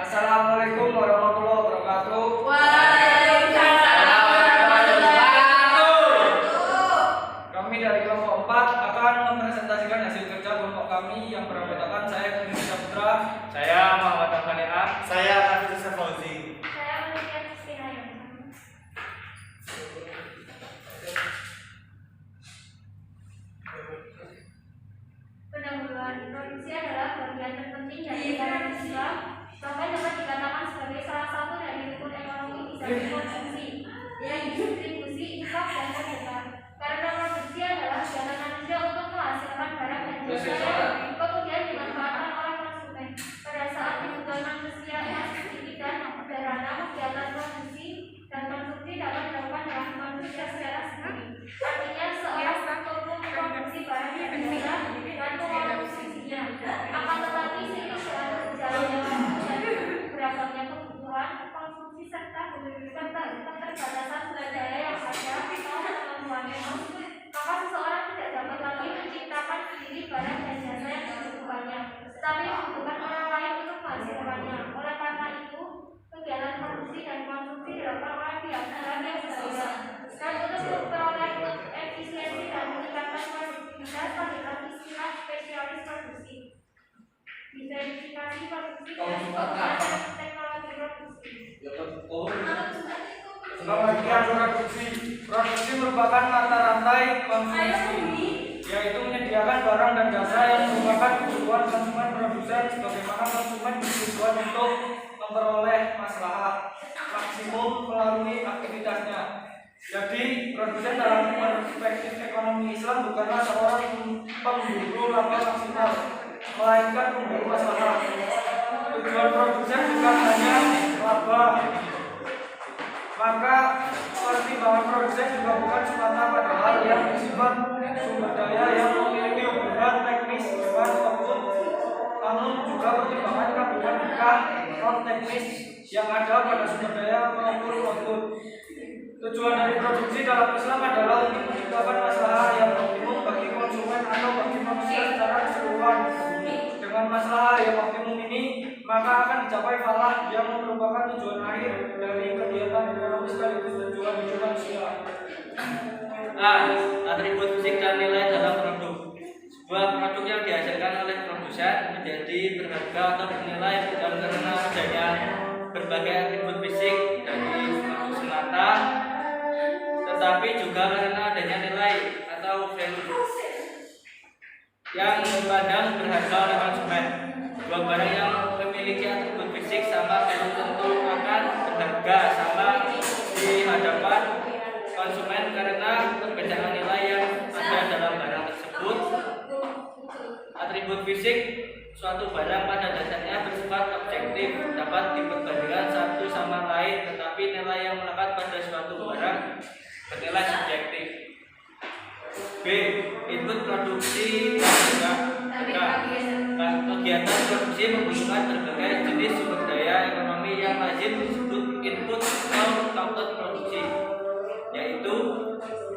Assalamualaikum warahmatullahi wabarakatuh. Waalaikumsalam warahmatullahi wabarakatuh. Kami dari kelompok 4 akan mempresentasikan hasil kerja kelompok kami yang beranggotakan saya Kurnia Saputra, Saya Muhammad Afania. Saya Hafiz Fauzi. Saya Olivia Kristina. Pendahuluan produksi adalah bagian terpenting dari ekonomi Islam, bahkan dapat dikatakan sebagai salah satu dari rukun ekonomi Islam konsumsi, yang distribusi, infak, dan sedekah. Karena produksi adalah kegiatan manusia untuk menghasilkan barang dan jasa yang kemudian dimanfaatkan oleh konsumen. Pada saat kebutuhan manusia yang sedikit dan sederhana, kegiatan produksi dan konsumsi dapat dilakukan dalam manusia secara sendiri. Artinya seorang mampu memproduksi barang dan jasa dan mengkonsumsinya. Akan tetapi seiring dengan berjalannya waktu dan beragamnya kebutuhan konsumsi serta keterbatasan sumber daya yang ada atau kemampuannya, maka seseorang tidak dapat lagi menciptakan sendiri barang dan jasa yang dibutuhkannya, tetapi membutuhkan orang lain untuk menghasilkannya. Oleh karena itu, kegiatan produksi dan konsumsi dilakukan oleh pihak-pihak yang berbeda. Dan untuk memperoleh efisiensi dan meningkatkan produktivitas, panggilan istilah spesialis produksi, diversifikasi produksi dan penggunaan teknologi produksi. Pengertian produksi. Produksi merupakan mata rantai konsumsi, yaitu menyediakan barang dan jasa yang merupakan kebutuhan konsumen produsen, sebagaimana konsumen bertujuan untuk memperoleh maslahat maksimum melalui aktivitasnya. Jadi, produsen dalam perspektif ekonomi Islam bukanlah seorang pemburu laba maksimal, melainkan pemburu maslahat. Tujuan produsen bukan hanya laba, maka pertimbangan produsen juga bukan semata pada hal yang bersifat sumber daya yang memiliki hubungan teknis dengan output, namun juga pertimbangan kandungan nikah non teknis yang ada pada sumber daya maupun output. Tujuan dari produksi dalam Islam adalah untuk menciptakan masalah yang optimum bagi konsumen atau bagi manusia secara keseluruhan. Dengan masalah yang optimum ini, maka akan dicapai falah yang merupakan tujuan akhir dari kegiatan ekonomi sekaligus tujuan hidup manusia. A. Atribut fisik dan nilai dalam produk. Sebuah produk yang dihasilkan oleh produsen menjadi berharga atau bernilai bukan karena adanya berbagai atribut fisik dari produk semata, tetapi juga karena adanya nilai atau value yang dipandang berharga oleh konsumen. Dua barang yang memiliki atribut fisik sama belum tentu akan berharga sama di hadapan konsumen karena perbedaan nilai yang ada dalam barang tersebut. Atribut fisik suatu barang pada dasarnya bersifat objektif, dapat diperbandingkan satu sama lain, tetapi nilai yang melekat pada suatu barang bernilai subjektif. B. Input produksi kegiatan produksi membutuhkan berbagai jenis sumber daya ekonomi yang lazim disebut input atau output produksi, yaitu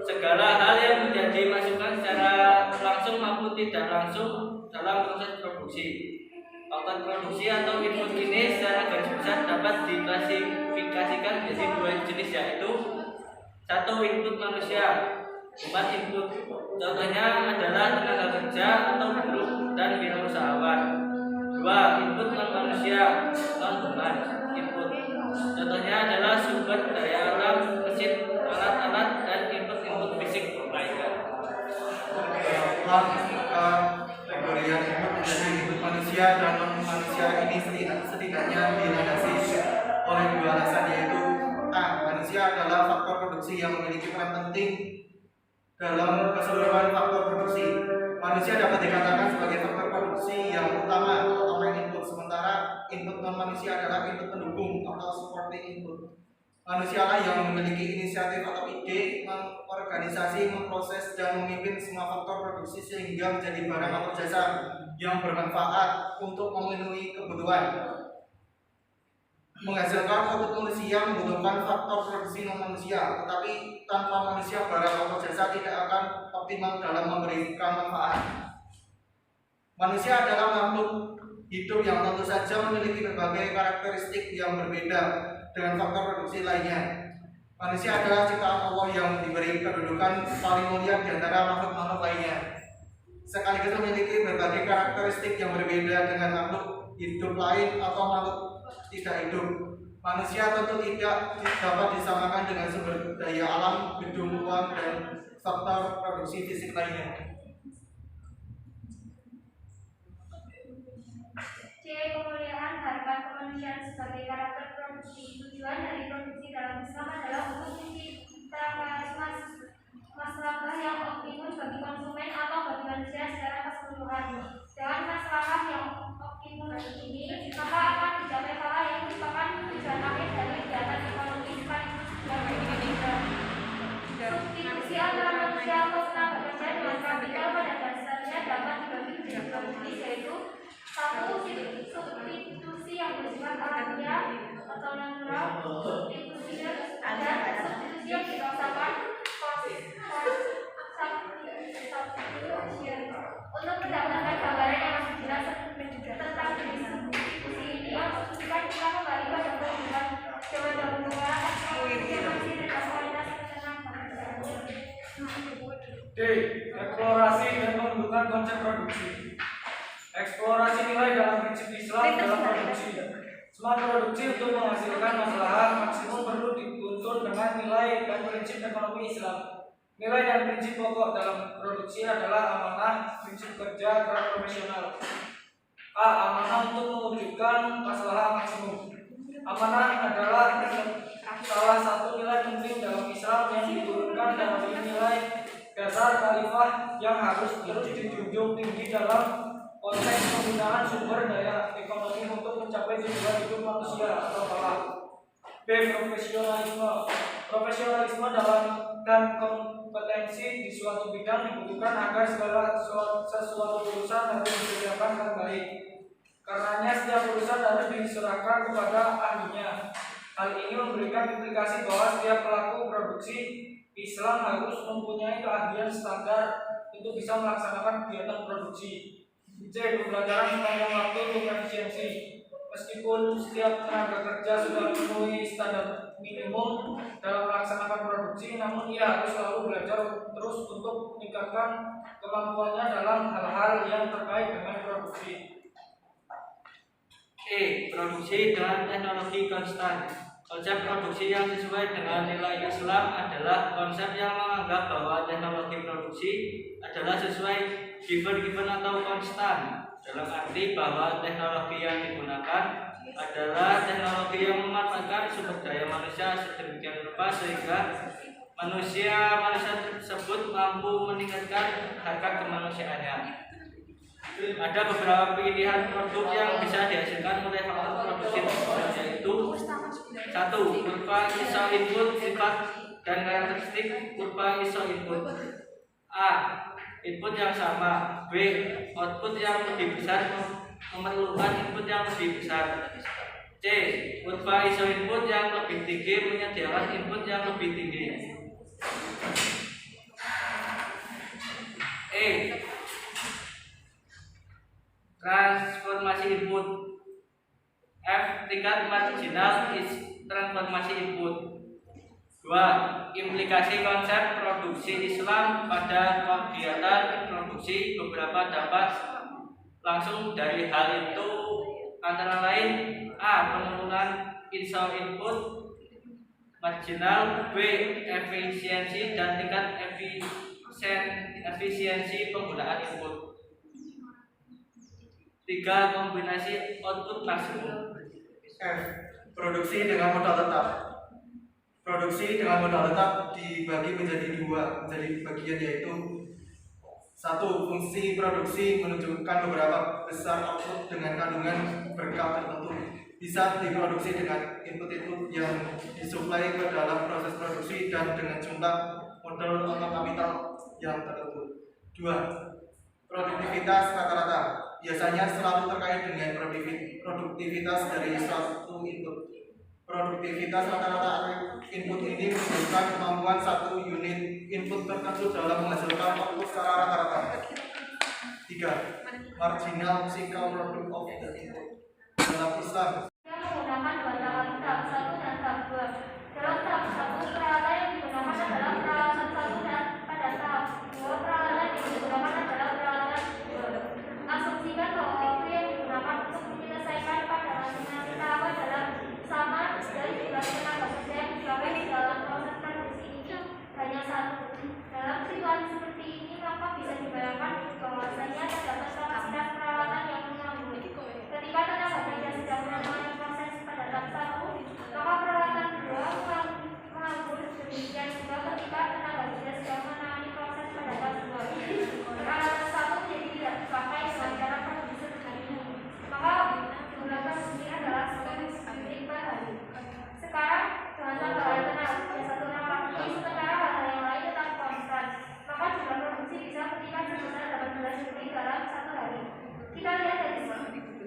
segala hal yang menjadi masukan secara langsung maupun tidak langsung dalam proses produksi. Output produksi atau input ini secara garis besar dapat diklasifikasikan menjadi dua jenis, yaitu satu, input manusia, empat input. Contohnya adalah tenaga kerja atau buruh dan wirausahawan. Dua, input non manusia, non human input. Contohnya adalah sumber daya alam, mesin, alat-alat, dan input fisik lainnya. Pemberian input menjadi input manusia dan non manusia ini setidaknya dilandasi oleh dua alasan, yaitu A. Manusia adalah faktor produksi yang memiliki peran penting dalam keseluruhan faktor produksi. Manusia dapat dikatakan sebagai faktor produksi yang utama atau main input, sementara input non manusia adalah input pendukung atau supporting input. Manusialah yang memiliki inisiatif atau ide, mengorganisasi, memproses, dan memimpin semua faktor produksi sehingga menjadi barang atau jasa yang bermanfaat untuk memenuhi kebutuhan. Menghasilkan output manusia membutuhkan faktor produksi non manusia, tetapi tanpa manusia barang atau jasa tidak akan optimal dalam memberikan manfaat. Manusia adalah makhluk hidup yang tentu saja memiliki berbagai karakteristik yang berbeda dengan faktor produksi lainnya. Manusia adalah ciptaan Allah yang diberi kedudukan paling mulia di antara makhluk-makhluk lainnya. Sekaligus memiliki berbagai karakteristik yang berbeda dengan makhluk hidup lain atau makhluk tidak hidup. Manusia tentu tidak dapat disamakan dengan sumber daya alam, gedung, uang, dan faktor produksi fisik lainnya. C. Kemuliaan harkat kemanusiaan sebagai karakter produksi. Tujuan dari produksi dalam Islam adalah untuk menciptakan masalah yang optimal bagi konsumen atau bagi manusia secara keseluruhan. Dengan masalah yang optimal ini, maka akan dicapai hal yang merupakan tujuan akhir dari kegiatan ekonomi sekaligus yang berbeda. Substitusi antara manusia atau tenaga kerja dengan kapital pada dasarnya dapat dibagi menjadi dua jenis, yaitu satu, substitusi yang bersifat alamiah atau natural, substitusi yang dirasakan untuk mendapatkan gambaran yang lebih jelas tentang jenis substitusi ini, kita kembali pada penggunaan zaman dahulu yang masih dengan kualitas kesenangan. D. Eksplorasi dan pembentukan konsep produksi. Eksplorasi nilai dalam prinsip Islam dalam produksi. Semua produksi untuk menghasilkan maslahat maksimum perlu dituntun dengan nilai dan prinsip ekonomi Islam. Nilai dan prinsip pokok dalam produksi adalah amanah, prinsip kerja profesional. A. Amanah untuk mewujudkan maslahat maksimum. Amanah adalah salah satu nilai penting dalam Islam yang diturunkan dari nilai dasar khalifah yang harus terus dijunjung tinggi dalam konteks penggunaan sumber daya ekonomi untuk mencapai tujuan hidup manusia atau falak. B. Profesionalisme. Profesionalisme dalam dan kompetensi di suatu bidang dibutuhkan agar segala sesuatu urusan harus dikerjakan dengan baik. Karenanya setiap urusan harus diserahkan kepada ahlinya. Hal ini memberikan implikasi bahwa setiap pelaku produksi Islam harus mempunyai keahlian standar untuk bisa melaksanakan kegiatan produksi. C. Pembelajaran sepanjang waktu untuk efisiensi. Meskipun setiap tenaga kerja sudah memenuhi standar minimum dalam melaksanakan produksi, namun ia harus selalu belajar terus untuk meningkatkan kemampuannya dalam hal-hal yang terkait dengan produksi. E. Produksi dengan teknologi konstan. Konsep produksi yang sesuai dengan nilai Islam adalah konsep yang menganggap bahwa teknologi produksi adalah sesuai given atau konstan, dalam arti bahwa teknologi yang digunakan adalah teknologi yang memanfaatkan sumber daya manusia sedemikian rupa sehingga manusia tersebut mampu meningkatkan harkat kemanusiaannya. Ada beberapa pilihan produk yang bisa dihasilkan oleh faktor produksi tersebut, yaitu 1. Kurva ISO input sifat dan karakteristik kurva ISO input. A. Input yang sama. B. Output yang lebih besar memerlukan input yang lebih besar. C. Kurva ISO input yang lebih tinggi menyediakan input yang lebih tinggi. E. Transformasi input. F. Tingkat marginal transformasi input. 2. Implikasi konsep produksi Islam pada kegiatan produksi. Beberapa dampak langsung dari hal itu antara lain: A. Penurunan ISO input marginal. B. Efisiensi dan tingkat efisiensi penggunaan input. 3. Kombinasi output maksimum. F. Produksi dengan modal tetap. Produksi dengan modal tetap dibagi menjadi bagian, yaitu 1. Fungsi produksi menunjukkan beberapa besar output dengan kandungan berkah tertentu. Bisa diproduksi dengan input yang disuplai ke dalam proses produksi dan dengan jumlah modal atau kapital yang tertentu. 2. Produktivitas rata-rata biasanya selalu terkait dengan produktivitas dari suatu input. Produktivitas rata-rata input ini menunjukkan kemampuan satu unit input tertentu dalam menghasilkan output secara rata-rata. 3. 3. Marginal physical product of the input. Dalam Islam, Yang menggunakan dua tahap 1 dan tahap 2. Dalam tahap 1, peralatan yang digunakan adalah peralatan 1 dan pada tahap 2 peralatan yang digunakan adalah peralatan 2. Asumsikan bahwa waktu yang digunakan untuk menyelesaikan padanan dengan tahap adalah sama dan juga tenaga kerja yang dipakai di dalam proses produksi ini hanya 1. Dalam situasi seperti ini maka bisa dibayangkan bahwasanya terdapat kapasitas peralatan yang menyambung. Ketika tenaga kerja sedang mengalami proses pada tahap 1, maka peralatan 2 mengambur. Demikian juga ketika tenaga kerja sedang menangani proses pada tahap 2, peralatan 1 menjadi tidak dipakai dengan cara produksi seperti ini. Maka jumlah produksi adalah 1 unit per hari. Sekarang dengan tambahan tenaga kerja 1 orang lagi, sementara hal yang lain tetap konstan, maka jumlah produksi bisa meningkat sebesar 18 unit dalam 1 hari. Kita lihat dari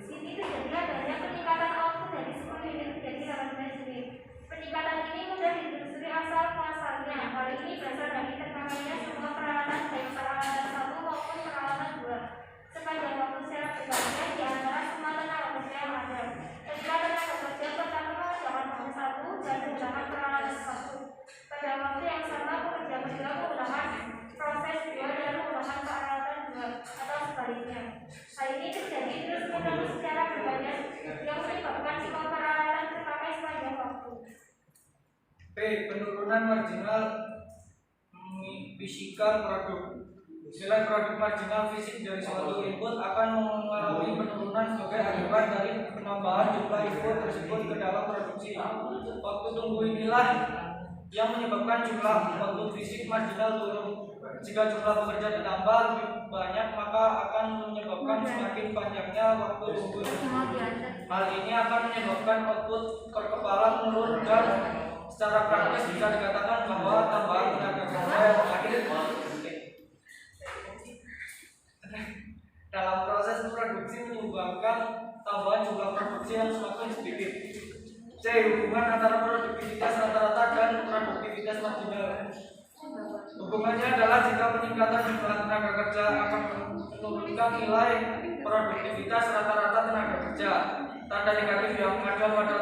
sini terjadi adanya peningkatan output dari 10 unit menjadi 18 unit. Peningkatan ini mudah ditelusuri asal muasalnya. Hal ini berasal dari terpakainya semua peralatan baik peralatan 1 maupun peralatan 2 sepanjang waktu secara bergantian di antara semua tenaga kerja yang ada. Ketika tenaga kerja pertama mengerjakan proses 1 dan menggunakan peralatan 1, pada waktu yang sama pekerja kedua menggunakan proses 2 dan menggunakan peralatan 2 atau sebaliknya. Hal ini terjadi terus-menerus secara bergantian yang menyebabkan semua peralatan terpakai sepanjang waktu. P. Penurunan marginal fisikal produk. Nilai produk marginal fisik dari suatu input akan mengalami penurunan sebagai akibat dari penambahan jumlah input tersebut ke dalam produksi. Waktu tunggu inilah yang menyebabkan jumlah output fisik marginal turun. Jika jumlah pekerja ditambah lebih banyak, maka akan menyebabkan semakin panjangnya waktu tunggu. Hal ini akan menyebabkan output per kepala menurun dan secara praktis bisa dikatakan bahwa tambahan tenaga kerja yang semakin dalam proses produksi menyumbangkan tambahan jumlah produksi yang semakin sedikit. C. Hubungan antara produktivitas rata-rata dan produktivitas marginal. Hubungannya adalah jika peningkatan jumlah tenaga kerja akan menurunkan nilai produktivitas rata-rata tenaga kerja. Tanda negatif yang ada pada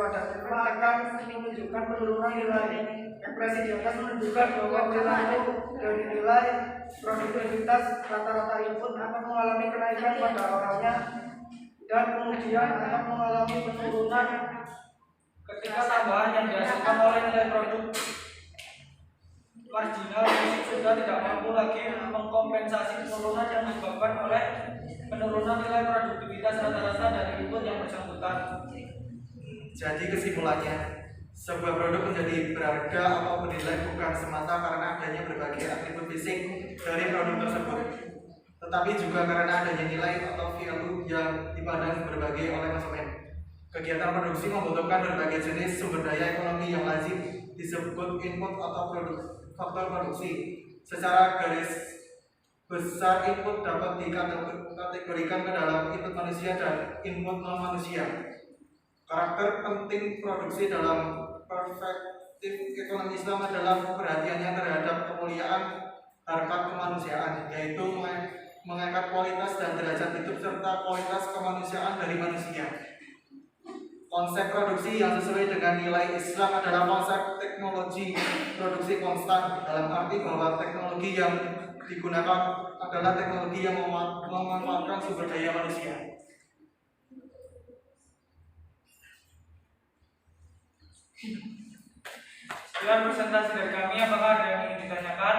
pada tema akan menunjukkan penurunan nilai. Ekspresi di atas menunjukkan bahwa perilaku dari nilai produktivitas rata-rata input akan mengalami kenaikan pada awalnya dan kemudian akan mengalami penurunan ketika tambahan yang dihasilkan oleh nilai produk marginal fisik sudah tidak mampu lagi mengkompensasi penurunan yang disebabkan oleh penurunan nilai produktivitas rata-rata dari input yang bersangkutan. jadi kesimpulannya, sebuah produk menjadi berharga atau bernilai bukan semata karena adanya berbagai atribut fisik dari produk tersebut, tetapi juga karena adanya nilai atau value yang dipandang berbagai oleh konsumen. Kegiatan produksi membutuhkan berbagai jenis sumber daya ekonomi yang lazim disebut input atau faktor produksi. Secara garis besar, input dapat dikategorikan ke dalam input manusia dan input non manusia. Karakter penting produksi dalam perspektif ekonomi Islam adalah perhatiannya terhadap kemuliaan harkat kemanusiaan, yaitu mengangkat kualitas dan derajat hidup serta kualitas kemanusiaan dari manusia. Konsep produksi yang sesuai dengan nilai Islam adalah konsep teknologi produksi konstan, dalam arti bahwa teknologi yang digunakan adalah teknologi yang memanfaatkan sumber daya manusia. Sekian presentasi dari kami. Apakah ada yang ingin ditanyakan?